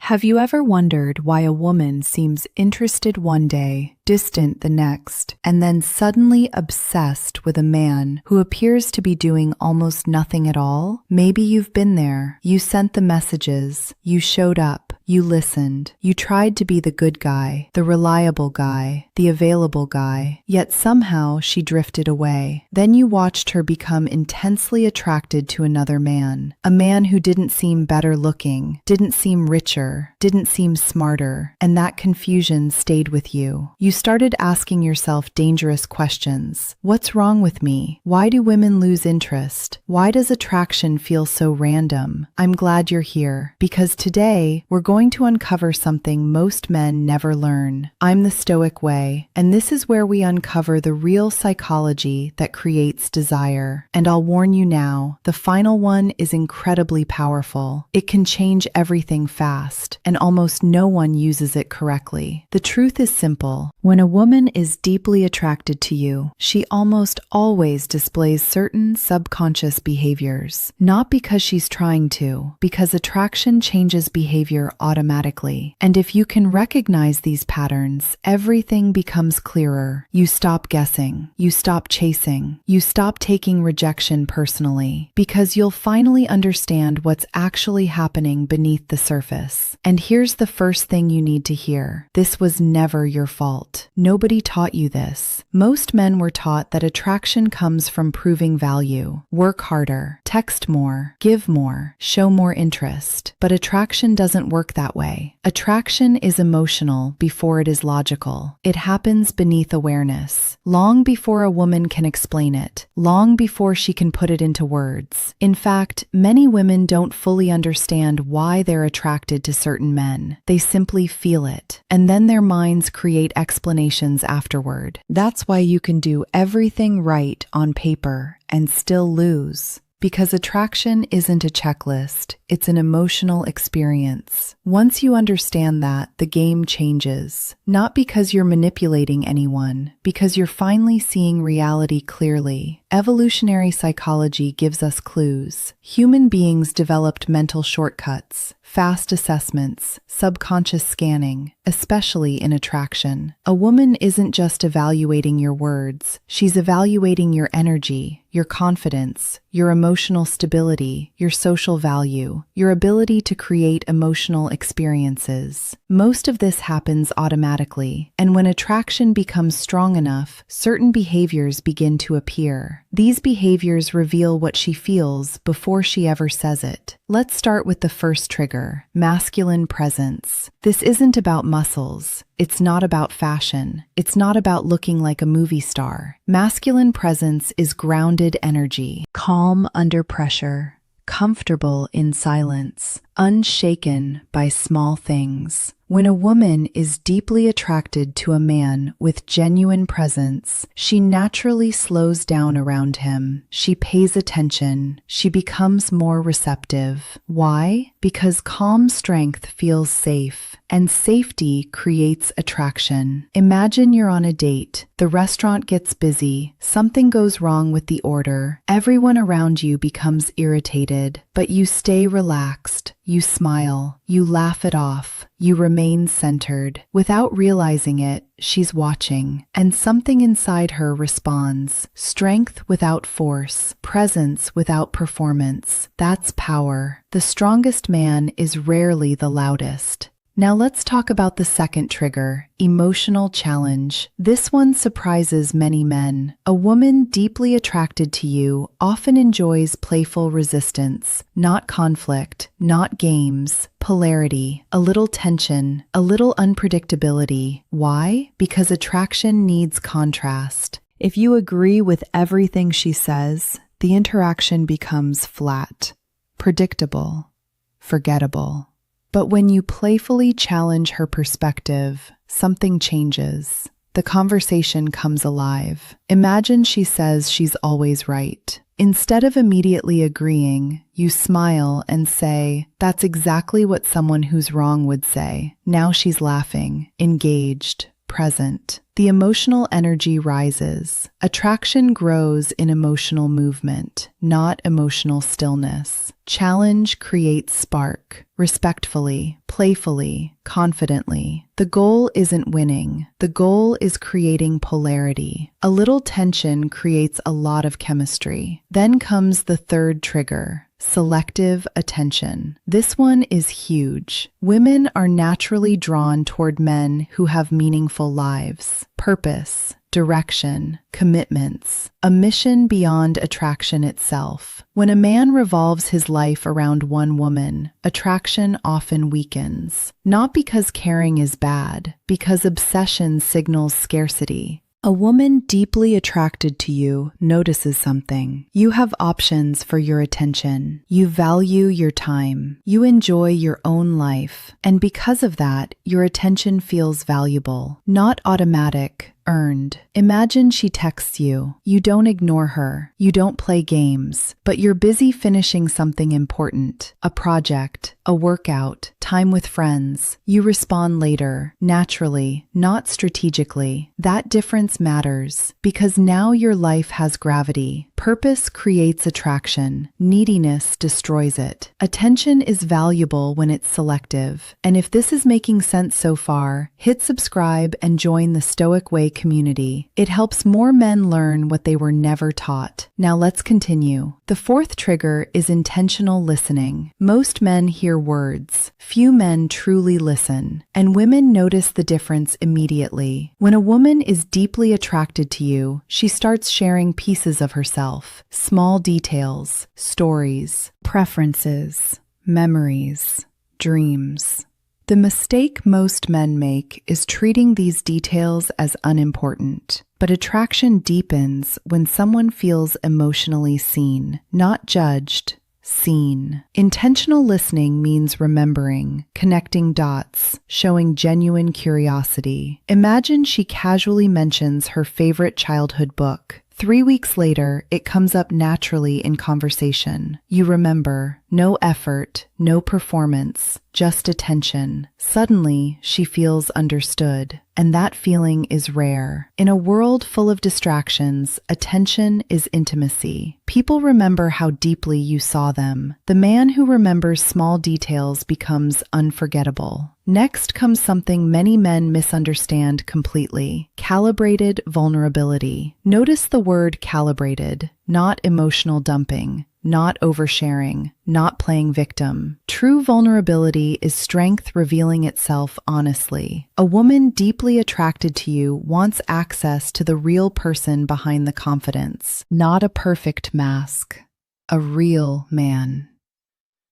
Have you ever wondered why a woman seems interested one day, distant the next, and then suddenly obsessed with a man who appears to be doing almost nothing at all? Maybe you've been there. You sent the messages, you showed up, you listened, you tried to be the good guy, the reliable guy, the available guy, yet somehow she drifted away. Then you watched her become intensely attracted to another man, a man who didn't seem better looking, didn't seem richer, didn't seem smarter, and that confusion stayed with you. You started asking yourself dangerous questions. What's wrong with me? Why do women lose interest? Why does attraction feel so random? I'm glad you're here, because today we're going to uncover something most men never learn. I'm the Stoic way, and this is where we uncover the real psychology that creates desire. And I'll warn you now, the final one is incredibly powerful. It can change everything fast, and almost no one uses it correctly. The truth is simple. When a woman is deeply attracted to you, she almost always displays certain subconscious behaviors. Not because she's trying to, because attraction changes behavior automatically. And if you can recognize these patterns, everything becomes clearer. You stop guessing. You stop chasing. You stop taking rejection personally, because you'll finally understand what's actually happening beneath the surface. And here's the first thing you need to hear. This was never your fault. Nobody taught you this. Most men were taught that attraction comes from proving value. Work harder, text more, give more, show more interest. But attraction doesn't work that way. Attraction is emotional before it is logical. It happens beneath awareness, long before a woman can explain it, long before she can put it into words. In fact, many women don't fully understand why they're attracted to certain men. They simply feel it, and then their minds create explanations afterward. That's why you can do everything right on paper and still lose. Because attraction isn't a checklist, it's an emotional experience. Once you understand that, the game changes. Not because you're manipulating anyone, because you're finally seeing reality clearly. Evolutionary psychology gives us clues. Human beings developed mental shortcuts, fast assessments, subconscious scanning, especially in attraction. A woman isn't just evaluating your words, she's evaluating your energy, your confidence, your emotional stability, your social value, your ability to create emotional experiences. Most of this happens automatically, and when attraction becomes strong enough, certain behaviors begin to appear. These behaviors reveal what she feels before she ever says it. Let's start with the first trigger, masculine presence. This isn't about muscles. It's not about fashion. It's not about looking like a movie star. Masculine presence is grounded energy, calm under pressure, comfortable in silence, unshaken by small things. When a woman is deeply attracted to a man with genuine presence, she naturally slows down around him. She pays attention. She becomes more receptive. Why? Because calm strength feels safe, and safety creates attraction. Imagine you're on a date. The restaurant gets busy. Something goes wrong with the order. Everyone around you becomes irritated, but you stay relaxed. You smile. You laugh it off. You remain centered. Without realizing it, she's watching, and something inside her responds. Strength without force, presence without performance. That's power. The strongest man is rarely the loudest. Now let's talk about the second trigger, emotional challenge. This one surprises many men. A woman deeply attracted to you often enjoys playful resistance, not conflict, not games, polarity, a little tension, a little unpredictability. Why? Because attraction needs contrast. If you agree with everything she says, the interaction becomes flat, predictable, forgettable. But when you playfully challenge her perspective, something changes. The conversation comes alive. Imagine she says she's always right. Instead of immediately agreeing, you smile and say, "That's exactly what someone who's wrong would say." Now she's laughing, engaged, present. The emotional energy rises. Attraction grows in emotional movement, not emotional stillness. Challenge creates spark. Respectfully, playfully, confidently. The goal isn't winning. The goal is creating polarity. A little tension creates a lot of chemistry. Then comes the third trigger. Selective attention. This one is huge. Women are naturally drawn toward men who have meaningful lives, purpose, direction, commitments, a mission beyond attraction itself. When a man revolves his life around one woman, attraction often weakens. Not because caring is bad, because obsession signals scarcity. A woman deeply attracted to you notices something. You have options for your attention. You value your time. You enjoy your own life. And because of that, your attention feels valuable, not automatic, earned. Imagine she texts you. You don't ignore her. You don't play games, but you're busy finishing something important, a project, a workout, time with friends. You respond later, naturally, not strategically. That difference matters because now your life has gravity. Purpose creates attraction. Neediness destroys it. Attention is valuable when it's selective. And if this is making sense so far, hit subscribe and join the Stoic Way community. It helps more men learn what they were never taught. Now let's continue. The fourth trigger is intentional listening. Most men hear words. Few men truly listen. And women notice the difference immediately. When a woman is deeply attracted to you, she starts sharing pieces of herself, small details, stories, preferences, memories, dreams. The mistake most men make is treating these details as unimportant. But attraction deepens when someone feels emotionally seen, not judged, seen. Intentional listening means remembering, connecting dots, showing genuine curiosity. Imagine she casually mentions her favorite childhood book. 3 weeks later, it comes up naturally in conversation. You remember, no effort, no performance, just attention. Suddenly, she feels understood. And that feeling is rare. In a world full of distractions, attention is intimacy. People remember how deeply you saw them. The man who remembers small details becomes unforgettable. Next comes something many men misunderstand completely: calibrated vulnerability. Notice the word calibrated, not emotional dumping, not oversharing, not playing victim. True vulnerability is strength revealing itself honestly. A woman deeply attracted to you wants access to the real person behind the confidence, not a perfect mask, a real man.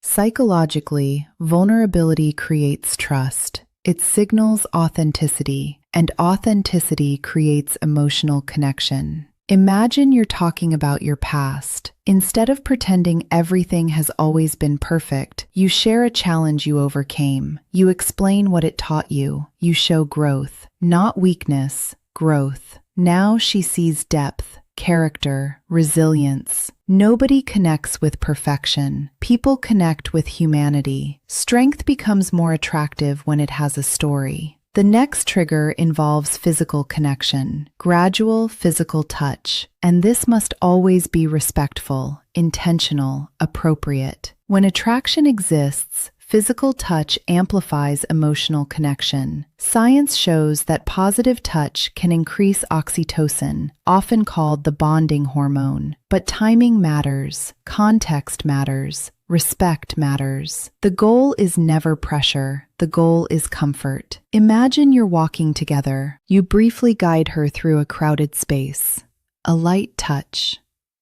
Psychologically, vulnerability creates trust. It signals authenticity, and authenticity creates emotional connection. Imagine you're talking about your past. Instead of pretending everything has always been perfect, you share a challenge you overcame. You explain what it taught you. You show growth, not weakness, growth. Now she sees depth, character, resilience. Nobody connects with perfection. People connect with humanity. Strength becomes more attractive when it has a story. The next trigger involves physical connection, gradual physical touch, and this must always be respectful, intentional, appropriate. When attraction exists, physical touch amplifies emotional connection. Science shows that positive touch can increase oxytocin, often called the bonding hormone. But timing matters, context matters, respect matters. The goal is never pressure. The goal is comfort. Imagine you're walking together. You briefly guide her through a crowded space. A light touch.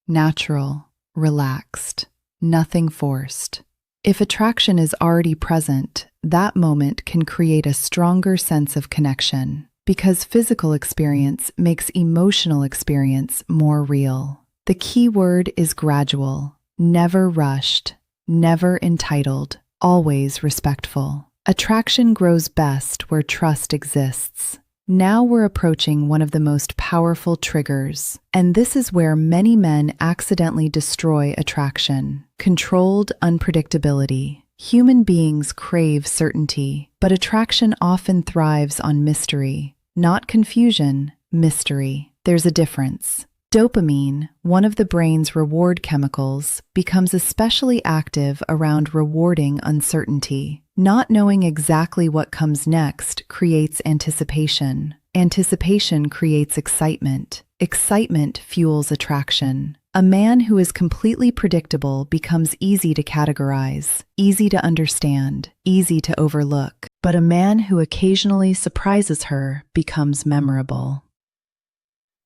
Natural. Relaxed. Nothing forced. If attraction is already present, that moment can create a stronger sense of connection because physical experience makes emotional experience more real. The key word is gradual, never rushed, never entitled, always respectful. Attraction grows best where trust exists. Now we're approaching one of the most powerful triggers, and this is where many men accidentally destroy attraction: controlled unpredictability. Human beings crave certainty, but attraction often thrives on mystery. not confusion, mystery. There's a difference. Dopamine, one of the brain's reward chemicals, becomes especially active around rewarding uncertainty. Not knowing exactly what comes next creates anticipation. Anticipation creates excitement. Excitement fuels attraction. A man who is completely predictable becomes easy to categorize, easy to understand, easy to overlook. But a man who occasionally surprises her becomes memorable.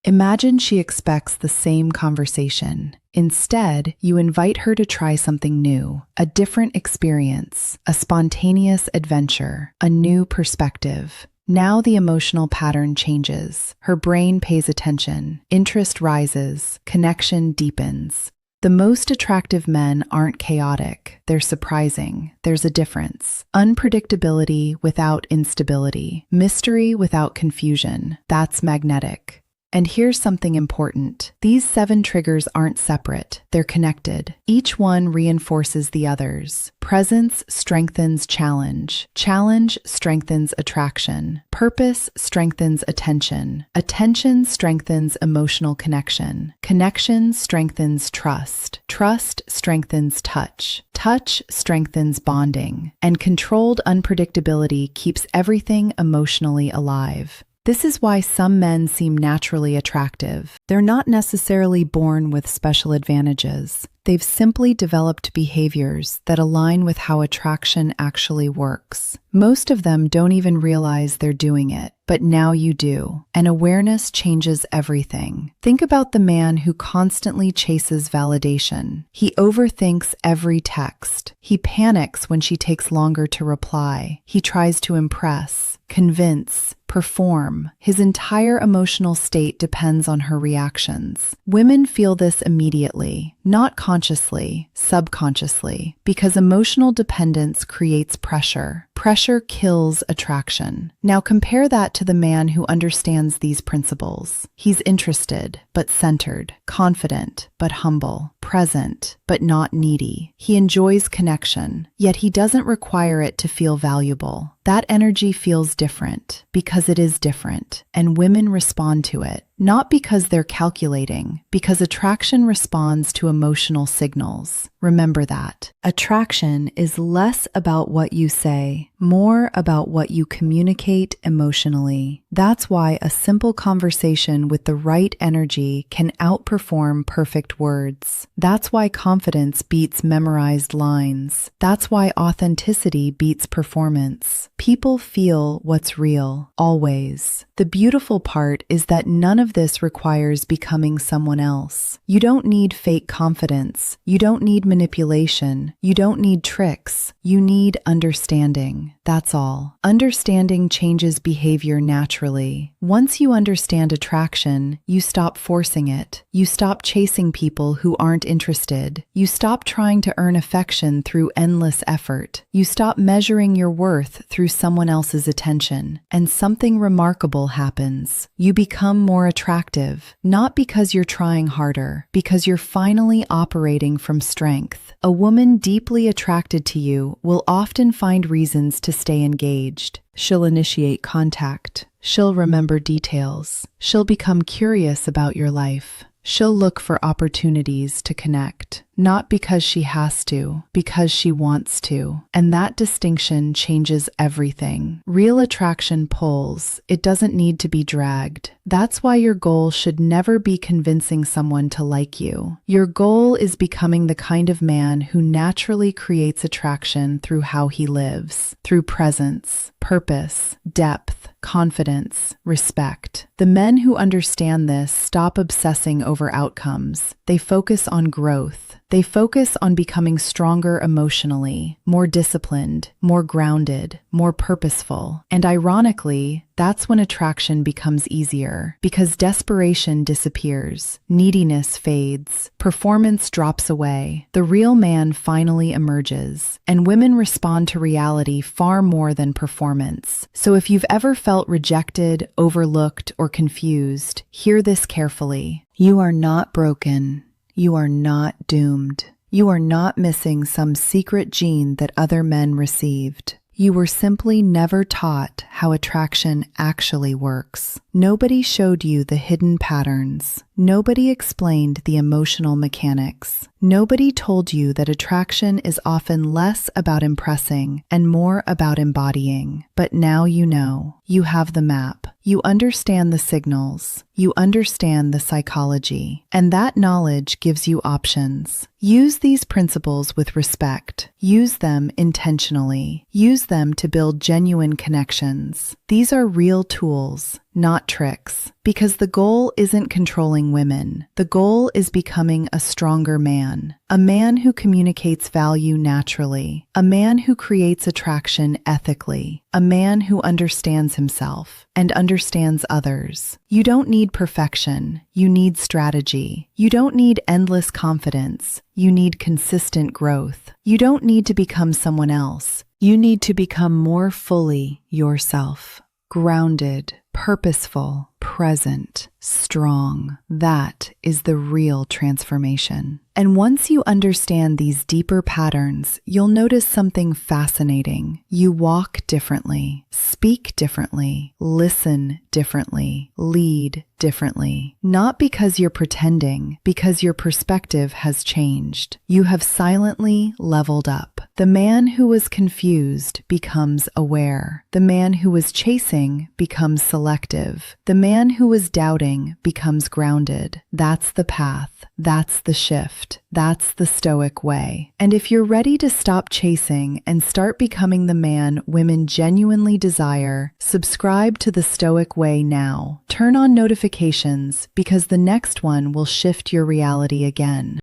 Imagine she expects the same conversation. Instead, you invite her to try something new, a different experience, a spontaneous adventure, a new perspective. Now the emotional pattern changes. Her brain pays attention, interest rises, connection deepens. The most attractive men aren't chaotic, they're surprising. There's a difference. Unpredictability without instability, mystery without confusion. That's magnetic. And here's something important. These 7 triggers aren't separate, they're connected. Each one reinforces the others. Presence strengthens challenge. Challenge strengthens attraction. Purpose strengthens attention. Attention strengthens emotional connection. Connection strengthens trust. Trust strengthens touch. Touch strengthens bonding. And controlled unpredictability keeps everything emotionally alive. This is why some men seem naturally attractive. They're not necessarily born with special advantages. They've simply developed behaviors that align with how attraction actually works. Most of them don't even realize they're doing it, but now you do. And awareness changes everything. Think about the man who constantly chases validation. He overthinks every text. He panics when she takes longer to reply. He tries to impress, convince, perform. His entire emotional state depends on her reactions. Women feel this immediately, not consciously, subconsciously, because emotional dependence creates pressure. Pressure kills attraction. Now compare that to the man who understands these principles. He's interested, but centered, confident, but humble, present, but not needy. He enjoys connection, yet he doesn't require it to feel valuable. That energy feels different because it is different, and women respond to it. Not because they're calculating, because attraction responds to emotional signals. Remember that. Attraction is less about what you say, more about what you communicate emotionally. That's why a simple conversation with the right energy can outperform perfect words. That's why confidence beats memorized lines. That's why authenticity beats performance. People feel what's real, always. The beautiful part is that none of this requires becoming someone else. You don't need fake confidence. You don't need manipulation. You don't need tricks. You need understanding. That's all. Understanding changes behavior naturally. Once you understand attraction, you stop forcing it. You stop chasing people who aren't interested. You stop trying to earn affection through endless effort. You stop measuring your worth through someone else's attention. And something remarkable happens. You become more attractive, not because you're trying harder, because you're finally operating from strength. A woman deeply attracted to you will often find reasons to stay engaged. She'll initiate contact. She'll remember details. She'll become curious about your life. She'll look for opportunities to connect, not because she has to, because she wants to. And that distinction changes everything. Real attraction pulls. It doesn't need to be dragged. That's why your goal should never be convincing someone to like you. Your goal is becoming the kind of man who naturally creates attraction through how he lives, through presence, purpose, depth, confidence, respect. The men who understand this stop obsessing over outcomes. They focus on growth. They focus on becoming stronger emotionally, more disciplined, more grounded, more purposeful. And ironically, that's when attraction becomes easier, because desperation disappears, neediness fades, performance drops away, the real man finally emerges, and women respond to reality far more than performance. So if you've ever felt rejected, overlooked, or confused, hear this carefully. You are not broken. You are not doomed. You are not missing some secret gene that other men received. You were simply never taught how attraction actually works. Nobody showed you the hidden patterns. Nobody explained the emotional mechanics. Nobody told you that attraction is often less about impressing and more about embodying. But now you know. You have the map. You understand the signals. You understand the psychology. And that knowledge gives you options. Use these principles with respect. Use them intentionally. Use them to build genuine connections. These are real tools, not tricks. Because the goal isn't controlling women. The goal is becoming a stronger man. A man who communicates value naturally. A man who creates attraction ethically. A man who understands himself and understands others. You don't need perfection. You need strategy. You don't need endless confidence. You need consistent growth. You don't need to become someone else. You need to become more fully yourself. Grounded, purposeful, present, strong. That is the real transformation. And once you understand these deeper patterns, you'll notice something fascinating. You walk differently, speak differently, listen differently, lead differently. Not because you're pretending, because your perspective has changed. You have silently leveled up. The man who was confused becomes aware. The man who was chasing becomes selective. The man who was doubting becomes grounded. That's the path. That's the shift. That's the Stoic way. And if you're ready to stop chasing and start becoming the man women genuinely desire, subscribe to the Stoic way now. Turn on notifications because the next one will shift your reality again.